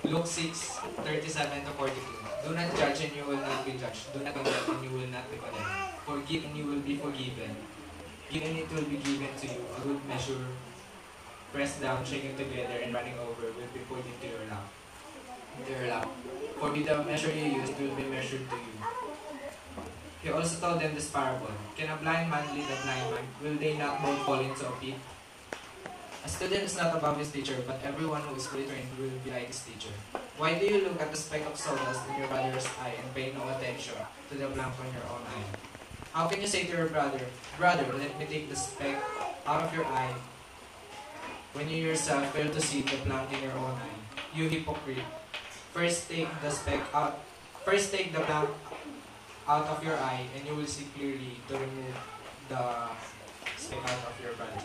Luke 6:37 to 42. Do not judge and you will not be judged. Do not condemn and you will not be condemned. Forgive and you will be forgiven. Give and it will be given to you. A good measure, pressed down, shaken together, and running over will be poured into your lap. For with the measure you use, it will be measured to you. He also told them this parable. Can a blind man lead a blind man? Will they not both fall into a pit? A student is not above his teacher, but everyone who is fully trained will be like his teacher. Why do you look at the speck of sawdust in your brother's eye and pay no attention to the plank on your own eye? How can you say to your brother, Brother, let me take the speck out of your eye, when you yourself fail to see the plank in your own eye? You hypocrite! First take the plank out of your eye, and you will see clearly to remove the speck out of your brother.